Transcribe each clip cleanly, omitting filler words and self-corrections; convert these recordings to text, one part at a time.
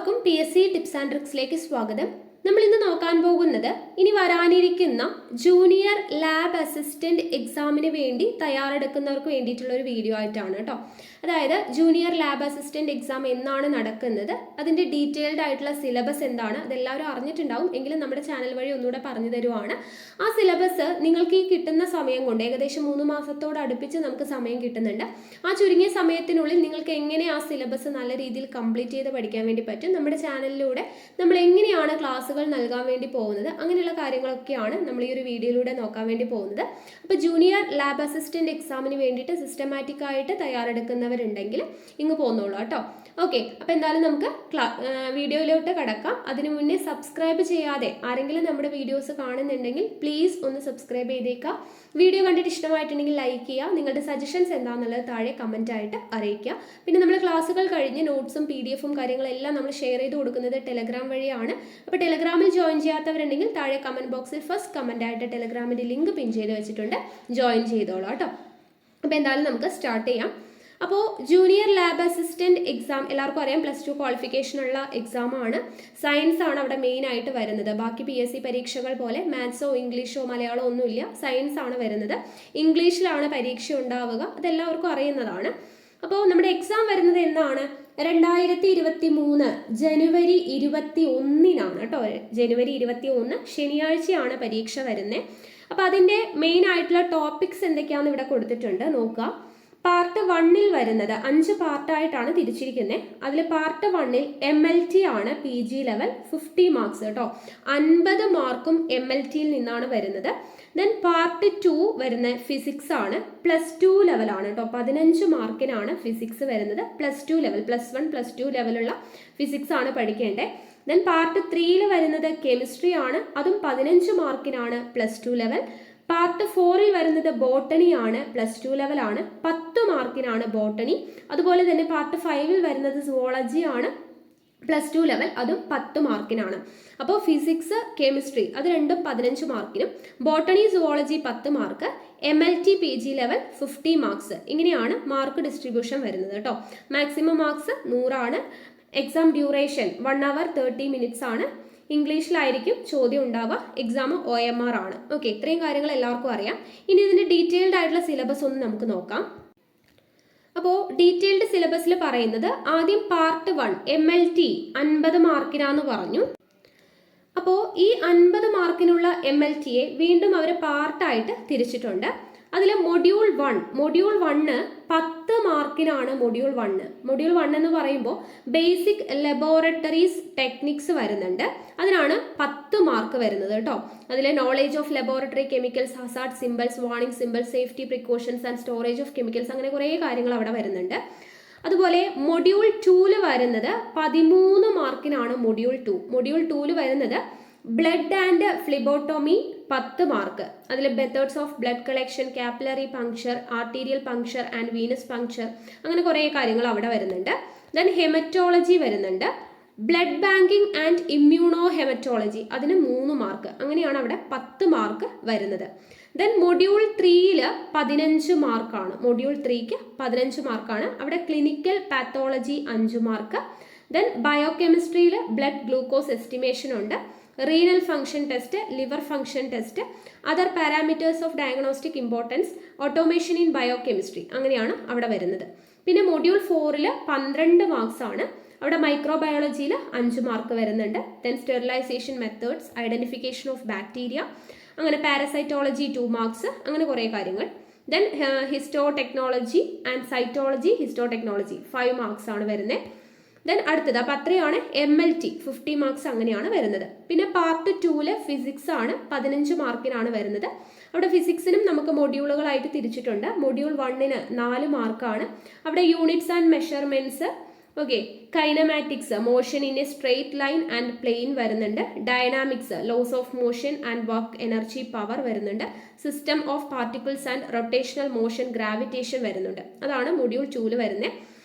എല്ലാവർക്കും PSC tips and ട്രിക്സിലേക്ക് സ്വാഗതം. നമ്മൾ ഇന്ന് നോക്കാൻ പോകുന്നത് ഇനി വരാനിരിക്കുന്ന ജൂനിയർ ലാബ് അസിസ്റ്റന്റ് എക്സാമിന് വേണ്ടി തയ്യാറെടുക്കുന്നവർക്ക് വേണ്ടിയിട്ടുള്ള ഒരു വീഡിയോ ആയിട്ടാണ് കേട്ടോ. അതായത് ജൂനിയർ ലാബ് അസിസ്റ്റന്റ് എക്സാം എന്നാണ് നടക്കുന്നത്, അതിൻ്റെ ഡീറ്റെയിൽഡ് ആയിട്ടുള്ള സിലബസ് എന്താണ്, അതെല്ലാവരും അറിഞ്ഞിട്ടുണ്ടാവും. എങ്കിലും നമ്മുടെ ചാനൽ വഴി ഒന്നുകൂടെ പറഞ്ഞു തരുവാണ്. ആ സിലബസ് നിങ്ങൾക്ക് ഈ കിട്ടുന്ന സമയം കൊണ്ട് ഏകദേശം 3 മാസത്തോട് അടുപ്പിച്ച് നമുക്ക് സമയം കിട്ടുന്നുണ്ട്. ആ ചുരുങ്ങിയ സമയത്തിനുള്ളിൽ നിങ്ങൾക്ക് എങ്ങനെ ആ സിലബസ് നല്ല രീതിയിൽ കംപ്ലീറ്റ് ചെയ്ത് പഠിക്കാൻ വേണ്ടി പറ്റും. നമ്മുടെ ചാനലിലൂടെ നമ്മൾ എങ്ങനെയാണ് ക്ലാസ്സുകൾ നൽകാൻ വേണ്ടി പോകുന്നത്, അങ്ങനെയുള്ള കാര്യങ്ങളൊക്കെയാണ് നമ്മൾ ഈ ഒരു വീഡിയോയിലൂടെ നോക്കാൻ വേണ്ടി പോകുന്നത്. അപ്പോൾ ജൂനിയർ ലാബ് അസിസ്റ്റന്റ് എക്സാമിന് വേണ്ടിയിട്ട് സിസ്റ്റമാറ്റിക് ആയിട്ട് തയ്യാറെടുക്കുന്നവരുണ്ടെങ്കിൽ ഇങ്ങ് പോന്നോളൂ കേട്ടോ. ഓക്കെ, അപ്പോൾ എന്തായാലും നമുക്ക് വീഡിയോയിലോട്ട് കടക്കാം. അതിനു മുന്നേ സബ്സ്ക്രൈബ് ചെയ്യാതെ ആരെങ്കിലും നമ്മുടെ വീഡിയോസ് കാണുന്നുണ്ടെങ്കിൽ പ്ലീസ് ഒന്ന് സബ്സ്ക്രൈബ് ചെയ്തേക്കുക. വീഡിയോ കണ്ടിട്ട് ഇഷ്ടമായിട്ടുണ്ടെങ്കിൽ ലൈക്ക് ചെയ്യുക. നിങ്ങളുടെ സജഷൻസ് എന്താണെന്നുള്ളത് താഴെ കമൻ്റ് ആയിട്ട് അറിയിക്കുക. പിന്നെ നമ്മൾ ക്ലാസ്സുകൾ കഴിഞ്ഞ് നോട്ട്സും PDF-ഉം കാര്യങ്ങളെല്ലാം നമ്മൾ ഷെയർ ചെയ്ത് കൊടുക്കുന്നത് ടെലഗ്രാം വഴിയാണ്. അപ്പോൾ ടെലഗ്രാമിൽ ജോയിൻ ചെയ്യാത്തവരുണ്ടെങ്കിൽ താഴെ കമൻറ്റ് ബോക്സിൽ ഫസ്റ്റ് കമൻ്റ് ആയിട്ട് ടെലഗ്രാമിൻ്റെ ലിങ്ക് പിൻ ചെയ്ത് വെച്ചിട്ടുണ്ട്, ജോയിൻ ചെയ്തോളൂ കേട്ടോ. അപ്പോൾ എന്തായാലും നമുക്ക് സ്റ്റാർട്ട് ചെയ്യാം. അപ്പോൾ ജൂനിയർ ലാബ് അസിസ്റ്റന്റ് എക്സാം എല്ലാവർക്കും അറിയാം, +2 ക്വാളിഫിക്കേഷനുള്ള എക്സാമാണ്. സയൻസ് ആണ് അവിടെ മെയിൻ ആയിട്ട് വരുന്നത്. ബാക്കി PSC പരീക്ഷകൾ പോലെ മാത്സോ ഇംഗ്ലീഷോ മലയാളമോ ഒന്നുമില്ല, സയൻസ് ആണ് വരുന്നത്. ഇംഗ്ലീഷിലാണ് പരീക്ഷ ഉണ്ടാവുക, അതെല്ലാവർക്കും അറിയുന്നതാണ്. അപ്പോൾ നമ്മുടെ എക്സാം വരുന്നത് എന്നാണ്? 2023 ജനുവരി 21-നാണ് കേട്ടോ. ജനുവരി 21 ശനിയാഴ്ചയാണ് പരീക്ഷ വരുന്നത്. അപ്പോൾ അതിൻ്റെ മെയിൻ ആയിട്ടുള്ള ടോപ്പിക്സ് എന്തൊക്കെയാണെന്ന് ഇവിടെ കൊടുത്തിട്ടുണ്ട്, നോക്കുക. പാർട്ട് 1-ൽ വരുന്നത് 5 പാർട്ടായിട്ടാണ് തിരിച്ചിരിക്കുന്നത്. അതിൽ പാർട്ട് 1-ൽ MLT ആണ് PG ലെവൽ 50 മാർക്സ് കേട്ടോ. 50 മാർക്കും MLTയിൽ നിന്നാണ് വരുന്നത്. ദെൻ പാർട്ട് 2 വരുന്ന ഫിസിക്സ് ആണ്, +2 ലെവലാണ് കേട്ടോ. 15 മാർക്കിനാണ് ഫിസിക്സ് വരുന്നത്. +2 ലെവൽ, +1 +2 ലെവലുള്ള ഫിസിക്സ് ആണ് പഠിക്കേണ്ടത്. ദെൻ പാർട്ട് 3-ൽ വരുന്നത് കെമിസ്ട്രി ആണ്, അതും 15 മാർക്കിനാണ് +2 ലെവൽ. പാർട്ട് 4-ൽ വരുന്നത് ബോട്ടണി ആണ്, +2 ലെവലാണ്, 10 മാർക്കിനാണ് ബോട്ടണി. അതുപോലെ തന്നെ പാർട്ട് 5-ൽ വരുന്നത് സുവോളജി ആണ്, +2 ലെവൽ, അതും 10 മാർക്കിനാണ്. അപ്പോൾ ഫിസിക്സ് കെമിസ്ട്രി അത് രണ്ടും 15 മാർക്കിനും, botany zoology 10 mark, MLT PG level 50 marks. ഇങ്ങനെയാണ് മാർക്ക് ഡിസ്ട്രിബ്യൂഷൻ വരുന്നത് കേട്ടോ. മാക്സിമം മാർക്സ് 100 ആണ്. എക്സാം ഡ്യൂറേഷൻ 1 hour 30 minutes ആണ്. ഇംഗ്ലീഷിലായിരിക്കും ചോദ്യം ഉണ്ടാവുക. എക്സാം OMR ആണ്. ഓക്കെ, ഇത്രയും കാര്യങ്ങൾ എല്ലാവർക്കും അറിയാം. ഇനി ഇതിൻ്റെ ഡീറ്റെയിൽഡ് ആയിട്ടുള്ള സിലബസ് ഒന്ന് നമുക്ക് നോക്കാം. അപ്പോൾ ഡീറ്റെയിൽഡ് സിലബസിൽ പറയുന്നത് ആദ്യം പാർട്ട് 1 MLT 50 മാർക്കിനാന്ന് പറഞ്ഞു. അപ്പോൾ ഈ 50 മാർക്കിനുള്ള MLTയെ വീണ്ടും അവർ പാർട്ടായിട്ട് തിരിച്ചിട്ടുണ്ട്. അതിൽ മൊഡ്യൂൾ 1 10 മാർക്കിനാണ്. മൊഡ്യൂൾ 1 എന്ന് പറയുമ്പോൾ ബേസിക് ലബോറട്ടറീസ് ടെക്നിക്സ് വരുന്നുണ്ട്, അതിനാണ് 10 മാർക്ക് വരുന്നത് കേട്ടോ. അതിൽ knowledge of laboratory chemicals, Hazard symbols, warning symbols, safety precautions and storage of chemicals, അങ്ങനെ കുറേ കാര്യങ്ങൾ അവിടെ വരുന്നുണ്ട്. അതുപോലെ മൊഡ്യൂൾ 2-ൽ വരുന്നത് 13 മാർക്കിനാണ്. മൊഡ്യൂൾ 2-ൽ വരുന്നത് ബ്ലഡ് ആൻഡ് ഫ്ലിബോട്ടോമി 10 മാർക്ക്. അതിൽ methods of blood collection, capillary puncture, arterial puncture and venous puncture, അങ്ങനെ കുറേ കാര്യങ്ങൾ അവിടെ വരുന്നുണ്ട്. ദെൻ ഹെമറ്റോളജി വരുന്നുണ്ട്, blood banking and immuno haematology, അതിന് 3 മാർക്ക്. അങ്ങനെയാണ് അവിടെ 10 മാർക്ക് വരുന്നത്. ദെൻ മൊഡ്യൂൾ 3-ൽ 15 മാർക്കാണ്. മൊഡ്യൂൾ 3-ക്ക് 15 മാർക്കാണ്. അവിടെ ക്ലിനിക്കൽ പാത്തോളജി 5 മാർക്ക്. ദെൻ ബയോകെമിസ്ട്രിയിൽ ബ്ലഡ് ഗ്ലൂക്കോസ് എസ്റ്റിമേഷൻ ഉണ്ട്, renal function test, liver function test, other parameters of diagnostic importance, automation in biochemistry, അങ്ങനെയാണ് അവിടെ വരുന്നത്. പിന്നെ മൊഡ്യൂൾ 4-ൽ 12 മാർക്സ് ആണ്. അവിടെ മൈക്രോബയോളജിയിൽ 5 മാർക്ക് വരുന്നുണ്ട്. Then sterilisation methods, identification of bacteria, അങ്ങനെ പാരസൈറ്റോളജി 2 മാർക്സ്, അങ്ങനെ കുറേ കാര്യങ്ങൾ. Then histotechnology and cytology, histotechnology 5 marks ആണ് വരുന്നത്. ദെൻ അടുത്തത്, അപ്പോൾ അത്രയാണ് MLT 50 മാർക്സ് അങ്ങനെയാണ് വരുന്നത്. പിന്നെ പാർട്ട് 2-ൽ ഫിസിക്സ് ആണ്, 15 മാർക്കിനാണ് വരുന്നത്. അവിടെ ഫിസിക്സിനും നമുക്ക് മൊഡ്യൂളുകളായിട്ട് തിരിച്ചിട്ടുണ്ട്. മൊഡ്യൂൾ 1-ന് 4 മാർക്കാണ്. അവിടെ units and measurements, okay, kinematics, motion in a straight line and plane വരുന്നുണ്ട്, dynamics, laws of motion and work energy power വരുന്നുണ്ട്, system of particles and rotational motion, gravitation വരുന്നുണ്ട്. അതാണ് മൊഡ്യൂൾ 2-ൽ വരുന്നത്.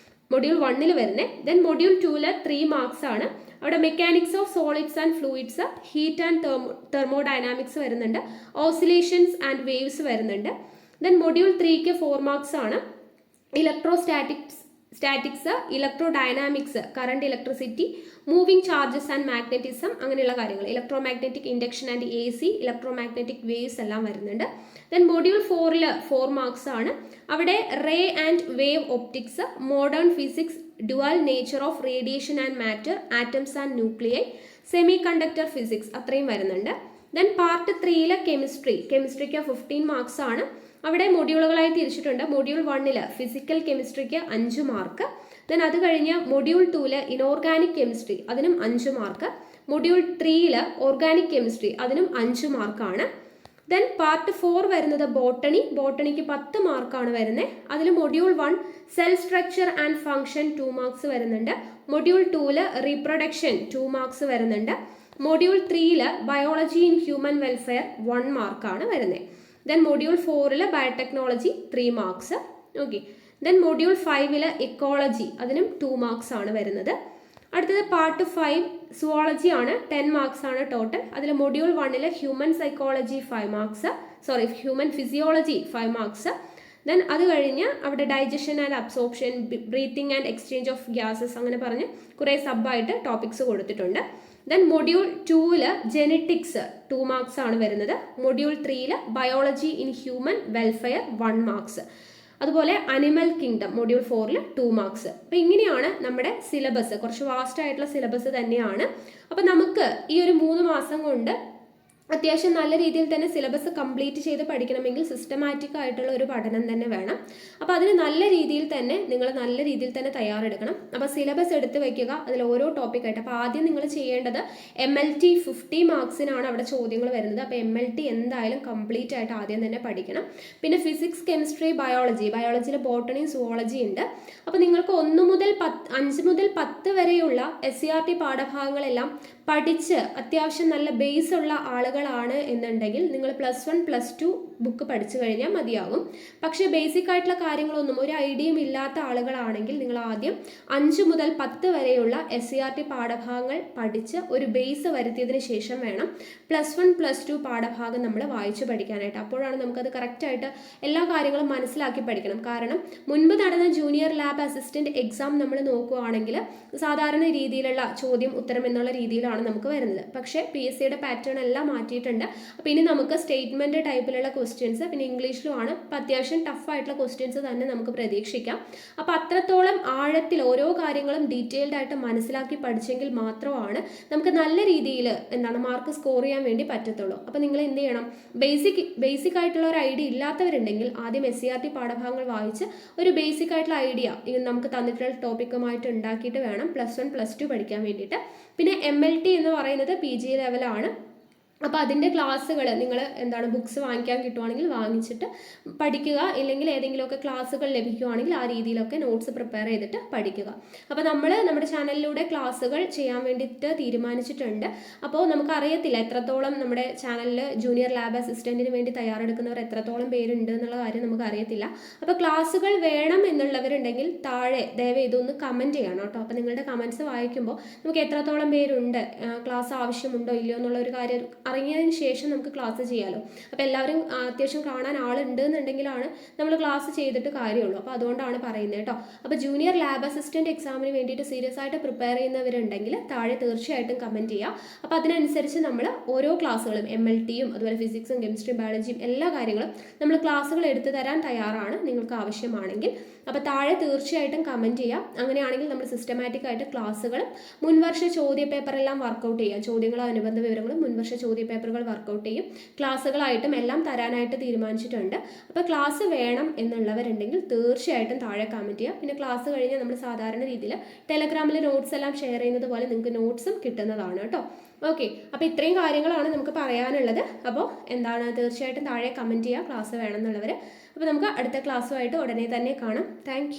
മൊഡ്യൂൾ 1-ൽ വരുന്നത്. ദെൻ മൊഡ്യൂൾ 2-ൽ 3 മാർക്സ് ആണ്. അവിടെ mechanics of solids and fluids, heat and thermodynamics വരുന്നുണ്ട്, ഓസിലേഷൻസ് ആൻഡ് വേവ്സ് വരുന്നുണ്ട്. ദെൻ മൊഡ്യൂൾ 3-ക്ക് 4 മാർക്സ് ആണ്. Electrostatics statics, electrodynamics, current, electricity, moving charges and magnetism, അങ്ങനെയുള്ള കാര്യങ്ങൾ, electromagnetic induction and AC, electromagnetic waves എല്ലാം വരുന്നുണ്ട്. ദെൻ മൊഡ്യൂൾ 4 4 മാർക്സ് ആണ്. അവിടെ ray and wave optics, modern physics, dual nature of radiation and matter, atoms and nuclei, semiconductor physics, അത്രയും വരുന്നുണ്ട്. Then part 3 കെമിസ്ട്രിക്ക് 15 marks ആണ്. അവിടെ മൊഡ്യൂളുകളായി തിരിച്ചിട്ടുണ്ട്. മൊഡ്യൂൾ 1 ഫിസിക്കൽ കെമിസ്ട്രിക്ക് 5 മാർക്ക്. ദെൻ അത് കഴിഞ്ഞ് മൊഡ്യൂൾ 2 ഇനോർഗാനിക് കെമിസ്ട്രി, അതിനും 5 മാർക്ക്. മൊഡ്യൂൾ 3 ഓർഗാനിക് കെമിസ്ട്രി, അതിനും 5 മാർക്കാണ്. ദെൻ പാർട്ട് 4 വരുന്നത് ബോട്ടണിക്ക് 10 മാർക്കാണ് വരുന്നത്. അതിൽ module 1 cell structure and function 2 marks വരുന്നുണ്ട്. മൊഡ്യൂൾ 2 റീപ്രൊഡക്ഷൻ 2 മാർക്സ് വരുന്നുണ്ട്. Module 3 biology in human welfare 1 മാർക്കാണ് വരുന്നത്. Then module 4 biotechnology 3 marks. Okay. Then module 5 ecology, അതിനും 2 മാർക്സ് ആണ് വരുന്നത്. അടുത്തത് പാർട്ട് 5 സുവോളജി ആണ്, 10 മാർക്സ് ആണ് ടോട്ടൽ. അതിൽ module 1 human psychology 5 marks, human physiology 5 marks. Then അത് കഴിഞ്ഞ് അവിടെ digestion and absorption, breathing and exchange of gases, അങ്ങനെ പറഞ്ഞ് കുറേ സബായിട്ട് ടോപ്പിക്സ് കൊടുത്തിട്ടുണ്ട്. ദെൻ മൊഡ്യൂൾ 2 ജെനറ്റിക്സ് 2 മാർക്സ് ആണ് വരുന്നത്. Module 3 biology in human welfare 1 marks. അതുപോലെ അനിമൽ കിങ്ഡം മൊഡ്യൂൾ 4 2 മാർക്സ്. അപ്പം ഇങ്ങനെയാണ് നമ്മുടെ സിലബസ്. കുറച്ച് വാസ്റ്റ് ആയിട്ടുള്ള സിലബസ് തന്നെയാണ്. അപ്പം നമുക്ക് ഈ ഒരു 3 മാസം കൊണ്ട് അത്യാവശ്യം നല്ല രീതിയിൽ തന്നെ സിലബസ് കംപ്ലീറ്റ് ചെയ്ത് പഠിക്കണമെങ്കിൽ സിസ്റ്റമാറ്റിക് ആയിട്ടുള്ള ഒരു പഠനം തന്നെ വേണം. അപ്പോൾ അതിന് നല്ല രീതിയിൽ തന്നെ തയ്യാറെടുക്കണം. അപ്പോൾ സിലബസ് എടുത്ത് വയ്ക്കുക, അതിൽ ഓരോ ടോപ്പിക്കായിട്ട്. അപ്പോൾ ആദ്യം നിങ്ങൾ ചെയ്യേണ്ടത് MLT 50 മാർക്സിനാണ് അവിടെ ചോദ്യങ്ങൾ വരുന്നത്. അപ്പോൾ MLT എന്തായാലും കംപ്ലീറ്റ് ആയിട്ട് ആദ്യം തന്നെ പഠിക്കണം. പിന്നെ ഫിസിക്സ്, കെമിസ്ട്രി, ബയോളജിയിൽ ബോട്ടണി, സുവോളജി ഉണ്ട്. അപ്പോൾ നിങ്ങൾക്ക് 5 മുതൽ 10 വരെയുള്ള SCRT പാഠഭാഗങ്ങളെല്ലാം പഠിച്ച് അത്യാവശ്യം നല്ല ബേസ് ഉള്ള ആളുകളാണ് എന്നുണ്ടെങ്കിൽ നിങ്ങൾ +1 +2 ബുക്ക് പഠിച്ചു കഴിഞ്ഞാൽ മതിയാകും. പക്ഷേ ബേസിക് ആയിട്ടുള്ള കാര്യങ്ങളൊന്നും ഒരു ഐഡിയയും ഇല്ലാത്ത ആളുകളാണെങ്കിൽ നിങ്ങൾ ആദ്യം 5 മുതൽ 10 വരെയുള്ള SCRT പാഠഭാഗങ്ങൾ പഠിച്ച് ഒരു ബേസ് വരുത്തിയതിന് ശേഷം വേണം +1 +2 പാഠഭാഗം നമ്മൾ വായിച്ചു പഠിക്കാനായിട്ട്. അപ്പോഴാണ് നമുക്കത് കറക്റ്റായിട്ട് എല്ലാ കാര്യങ്ങളും മനസ്സിലാക്കി പഠിക്കണം. കാരണം മുൻപ് നടന്ന ജൂനിയർ ലാബ് അസിസ്റ്റന്റ് എക്സാം നമ്മൾ നോക്കുകയാണെങ്കിൽ സാധാരണ രീതിയിലുള്ള ചോദ്യം ഉത്തരം എന്നുള്ള രീതിയിലാണ് നമുക്ക് വരുന്നത്. പക്ഷേ PSCയുടെ പാറ്റേൺ എല്ലാം മാറ്റിയിട്ടുണ്ട്. അപ്പോൾ ഇനി നമുക്ക് സ്റ്റേറ്റ്മെന്റ് ടൈപ്പിലുള്ള ക്വസ്റ്റ്യൻസ്, പിന്നെ ഇംഗ്ലീഷിലുമാണ്. അപ്പോൾ അത്യാവശ്യം ടഫായിട്ടുള്ള ക്വസ്റ്റ്യൻസ് തന്നെ നമുക്ക് പ്രതീക്ഷിക്കാം. അപ്പോൾ അത്രത്തോളം ആഴത്തിൽ ഓരോ കാര്യങ്ങളും ഡീറ്റെയിൽഡ് ആയിട്ട് മനസ്സിലാക്കി പഠിച്ചെങ്കിൽ മാത്രമാണ് നമുക്ക് നല്ല രീതിയിൽ മാർക്ക് സ്കോർ ചെയ്യാൻ വേണ്ടി പറ്റത്തുള്ളൂ. അപ്പോൾ നിങ്ങൾ എന്ത് ചെയ്യണം, ബേസിക് ആയിട്ടുള്ള ഒരു ഐഡിയ ഇല്ലാത്തവരുണ്ടെങ്കിൽ ആദ്യം SCRT പാഠഭാഗങ്ങൾ വായിച്ച് ഒരു ബേസിക് ആയിട്ടുള്ള ഐഡിയ നമുക്ക് തന്നിട്ടുള്ള ടോപ്പിക്കുമായിട്ട് ഉണ്ടാക്കിയിട്ട് വേണം +1 +2 പഠിക്കാൻ വേണ്ടിയിട്ട്. പിന്നെ MLT എന്ന് പറയുന്നത് PG ലെവലാണ്. അപ്പോൾ അതിൻ്റെ ക്ലാസ്സുകൾ നിങ്ങൾ ബുക്സ് വാങ്ങിക്കാൻ കിട്ടുവാണെങ്കിൽ വാങ്ങിച്ചിട്ട് പഠിക്കുക. ഇല്ലെങ്കിൽ ഏതെങ്കിലുമൊക്കെ ക്ലാസ്സുകൾ ലഭിക്കുകയാണെങ്കിൽ ആ രീതിയിലൊക്കെ നോട്ട്സ് പ്രിപ്പയർ ചെയ്തിട്ട് പഠിക്കുക. അപ്പോൾ നമ്മുടെ ചാനലിലൂടെ ക്ലാസ്സുകൾ ചെയ്യാൻ വേണ്ടിയിട്ട് തീരുമാനിച്ചിട്ടുണ്ട്. അപ്പോൾ നമുക്കറിയത്തില്ല എത്രത്തോളം നമ്മുടെ ചാനലിൽ ജൂനിയർ ലാബ് അസിസ്റ്റൻറ്റിന് വേണ്ടി തയ്യാറെടുക്കുന്നവർ എത്രത്തോളം പേരുണ്ട് എന്നുള്ള കാര്യം നമുക്ക് അറിയത്തില്ല. അപ്പോൾ ക്ലാസ്സുകൾ വേണം എന്നുള്ളവരുണ്ടെങ്കിൽ താഴെ ദയവ് ഇതൊന്ന് കമൻറ്റ് ചെയ്യണം കേട്ടോ. അപ്പോൾ നിങ്ങളുടെ കമൻറ്റ്സ് വായിക്കുമ്പോൾ നമുക്ക് എത്രത്തോളം പേരുണ്ട്, ക്ലാസ് ആവശ്യമുണ്ടോ ഇല്ലയോ എന്നുള്ള ഒരു കാര്യം അറിഞ്ഞതിന് ശേഷം നമുക്ക് ക്ലാസ് ചെയ്യാമല്ലോ. അപ്പോൾ എല്ലാവരും അത്യാവശ്യം കാണാൻ ആളുണ്ട് എന്നുണ്ടെങ്കിലാണ് നമ്മൾ ക്ലാസ് ചെയ്തിട്ട് കാര്യമുള്ളൂ. അപ്പോൾ അതുകൊണ്ടാണ് പറയുന്നത് കേട്ടോ. അപ്പോൾ ജൂനിയർ ലാബ് അസിസ്റ്റന്റ് എക്സാമിന് വേണ്ടിയിട്ട് സീരിയസ് ആയിട്ട് പ്രിപ്പയർ ചെയ്യുന്നവരുണ്ടെങ്കിൽ താഴെ തീർച്ചയായിട്ടും കമൻറ്റ് ചെയ്യുക. അപ്പോൾ അതിനനുസരിച്ച് നമ്മൾ ഓരോ ക്ലാസ്സുകളും MLTയും അതുപോലെ ഫിസിക്സും കെമിസ്ട്രിയും ബയോളജിയും എല്ലാ കാര്യങ്ങളും നമ്മൾ ക്ലാസ്സുകൾ എടുത്തു തരാൻ തയ്യാറാണ് നിങ്ങൾക്ക് ആവശ്യമാണെങ്കിൽ. അപ്പോൾ താഴെ തീർച്ചയായിട്ടും കമൻറ്റ് ചെയ്യാം. അങ്ങനെയാണെങ്കിൽ നമ്മൾ സിസ്റ്റമാറ്റിക് ആയിട്ട് ക്ലാസ്സുകളും മുൻവർഷ ചോദ്യ പേപ്പറെല്ലാം വർക്കൗട്ട് ചെയ്യാം. ചോദ്യങ്ങളും അനുബന്ധ വിവരങ്ങളും മുൻവർഷ ചോദ്യ പേപ്പറുകൾ വർക്കൗട്ട് ചെയ്യും. ക്ലാസ്സുകളായിട്ടും എല്ലാം തരാനായിട്ട് തീരുമാനിച്ചിട്ടുണ്ട്. അപ്പോൾ ക്ലാസ് വേണം എന്നുള്ളവരുണ്ടെങ്കിൽ തീർച്ചയായിട്ടും താഴെ കമൻറ്റ് ചെയ്യുക. പിന്നെ ക്ലാസ് കഴിഞ്ഞാൽ നമ്മൾ സാധാരണ രീതിയിൽ ടെലഗ്രാമിൽ നോട്ട്സ് എല്ലാം ഷെയർ ചെയ്യുന്നത് പോലെ നിങ്ങൾക്ക് നോട്ട്സും കിട്ടുന്നതാണ് കേട്ടോ. ഓക്കെ, അപ്പോൾ ഇത്രയും കാര്യങ്ങളാണ് നമുക്ക് പറയാനുള്ളത്. അപ്പോൾ തീർച്ചയായിട്ടും താഴെ കമൻറ്റ് ചെയ്യുക ക്ലാസ് വേണം എന്നുള്ളവർ. അപ്പോൾ നമുക്ക് അടുത്ത ക്ലാസ്സുമായിട്ട് ഉടനെ തന്നെ കാണാം. താങ്ക്